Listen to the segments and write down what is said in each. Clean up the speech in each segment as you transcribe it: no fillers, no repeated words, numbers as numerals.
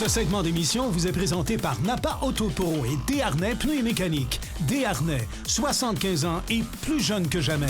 Ce segment d'émission vous est présenté par Napa Auto Pro et Desharnais Pneus et Mécaniques. Desharnais, 75 ans et plus jeune que jamais.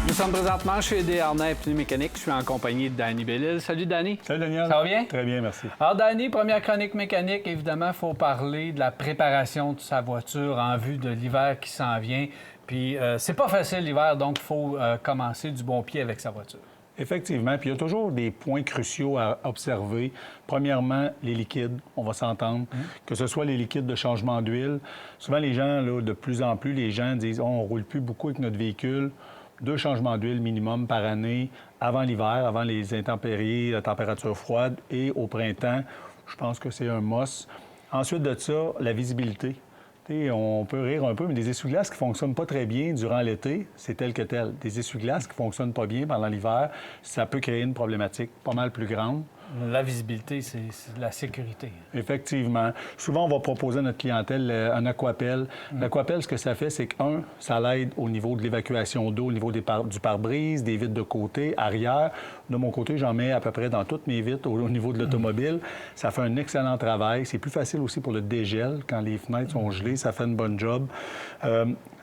Nous sommes présentement chez Desharnais Pneus et Mécaniques. Je suis en compagnie de Danny Bellil. Salut, Danny. Salut, Daniel. Ça va bien? Très bien, merci. Alors, Danny, première chronique mécanique. Évidemment, il faut parler de la préparation de sa voiture en vue de l'hiver qui s'en vient. Puis, c'est pas facile l'hiver, donc il faut commencer du bon pied avec sa voiture. Effectivement, puis il y a toujours des points cruciaux à observer. Premièrement, les liquides, on va s'entendre, que ce soit les liquides de changement d'huile. Souvent, les gens, là, de plus en plus, les gens disent on ne roule plus beaucoup avec notre véhicule. 2 changements d'huile minimum par année avant l'hiver, avant les intempéries, la température froide et au printemps. Je pense que c'est un must. Ensuite de ça, la visibilité. On peut rire un peu, mais des essuie-glaces qui ne fonctionnent pas très bien durant l'été, c'est tel que tel. Des essuie-glaces qui ne fonctionnent pas bien pendant l'hiver, ça peut créer une problématique pas mal plus grande. La visibilité, c'est la sécurité. Effectivement. Souvent, on va proposer à notre clientèle un aquapelle. L'aquapelle, ce que ça fait, c'est que, ça l'aide au niveau de l'évacuation d'eau, au niveau du pare-brise, des vitres de côté, arrière. De mon côté, j'en mets à peu près dans toutes mes vitres au niveau de l'automobile. Ça fait un excellent travail. C'est plus facile aussi pour le dégel. Quand les fenêtres sont gelées, ça fait une bonne job.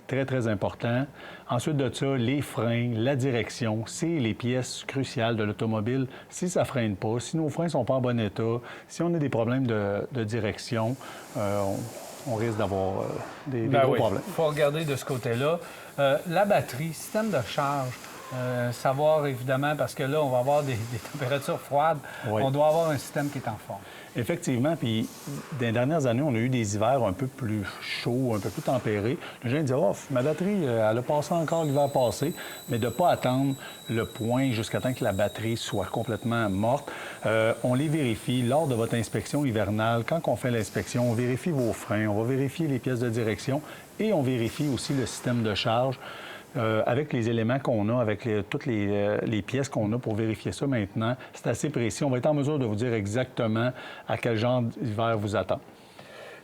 Très, très important. Ensuite de ça, les freins, la direction, c'est les pièces cruciales de l'automobile. Si ça ne freine pas, si nos freins ne sont pas en bon état, si on a des problèmes de direction, on risque d'avoir des gros problèmes. Il faut regarder de ce côté-là. La batterie, système de charge, savoir évidemment, parce que là, on va avoir des températures froides, on doit avoir un système qui est en forme. Effectivement, puis dans les dernières années, on a eu des hivers un peu plus chauds, un peu plus tempérés. Les gens disaient « Oh, ma batterie, elle a passé encore l'hiver passé », mais de ne pas attendre le point jusqu'à temps que la batterie soit complètement morte. On les vérifie lors de votre inspection hivernale. Quand on fait l'inspection, on vérifie vos freins, on va vérifier les pièces de direction et on vérifie aussi le système de charge. Avec les éléments qu'on a, avec toutes les pièces qu'on a pour vérifier ça maintenant, c'est assez précis. On va être en mesure de vous dire exactement à quel genre d'hiver vous attend.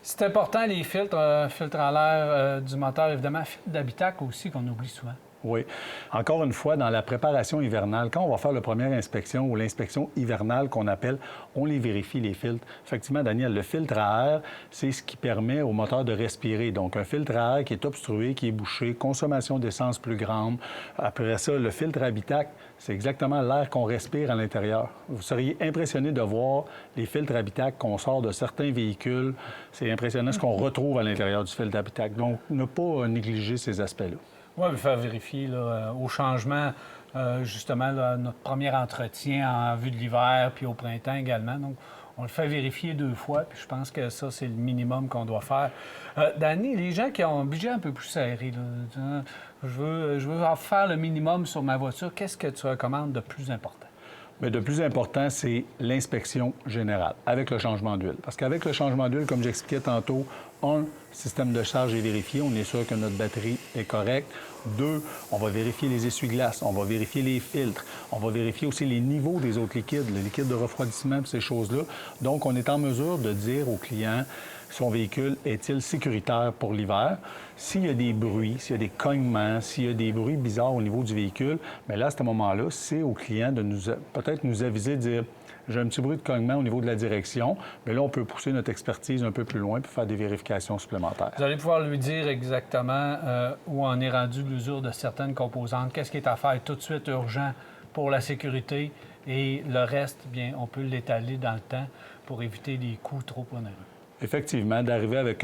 C'est important, les filtres, filtres à l'air du moteur, évidemment, filtre d'habitacle aussi, qu'on oublie souvent. Oui. Encore une fois, dans la préparation hivernale, quand on va faire la première inspection ou l'inspection hivernale qu'on appelle, on les vérifie, les filtres. Effectivement, Daniel, le filtre à air, c'est ce qui permet au moteur de respirer. Donc, un filtre à air qui est obstrué, qui est bouché, consommation d'essence plus grande. Après ça, le filtre habitacle, c'est exactement l'air qu'on respire à l'intérieur. Vous seriez impressionné de voir les filtres habitacle qu'on sort de certains véhicules. C'est impressionnant ce qu'on retrouve à l'intérieur du filtre habitacle. Donc, ne pas négliger ces aspects-là. Oui, mais faire vérifier là, au changement, justement, là, notre premier entretien en vue de l'hiver, puis au printemps également. Donc, on le fait vérifier 2 fois, puis je pense que ça, c'est le minimum qu'on doit faire. Danny, les gens qui ont un budget un peu plus serré, là, je veux faire le minimum sur ma voiture, qu'est-ce que tu recommandes de plus important? Bien, de plus important, c'est l'inspection générale avec le changement d'huile. Parce qu'avec le changement d'huile, comme j'expliquais tantôt, le système de charge est vérifié, on est sûr que notre batterie est correcte. 2, on va vérifier les essuie-glaces, on va vérifier les filtres, on va vérifier aussi les niveaux des autres liquides, le liquide de refroidissement, ces choses-là. Donc, on est en mesure de dire au client son véhicule est-il sécuritaire pour l'hiver. S'il y a des bruits, s'il y a des cognements, s'il y a des bruits bizarres au niveau du véhicule, bien là, à ce moment-là, c'est au client de peut-être nous aviser, de dire j'ai un petit bruit de cognement au niveau de la direction, mais là, on peut pousser notre expertise un peu plus loin puis faire des vérifications supplémentaires. Vous allez pouvoir lui dire exactement où en est rendu l'usure de certaines composantes, qu'est-ce qui est à faire tout de suite urgent pour la sécurité et le reste, bien, on peut l'étaler dans le temps pour éviter des coûts trop onéreux. Effectivement, d'arriver avec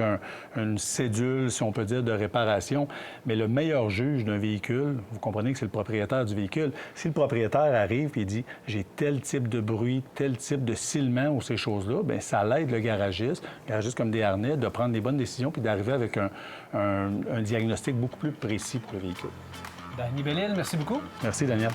une cédule, si on peut dire, de réparation. Mais le meilleur juge d'un véhicule, vous comprenez que c'est le propriétaire du véhicule. Si le propriétaire arrive et dit « j'ai tel type de bruit, tel type de silement ou ces choses-là », bien, ça l'aide le garagiste comme Desharnais, de prendre les bonnes décisions puis d'arriver avec un diagnostic beaucoup plus précis pour le véhicule. Danny Bellil, merci beaucoup. Merci, Daniel.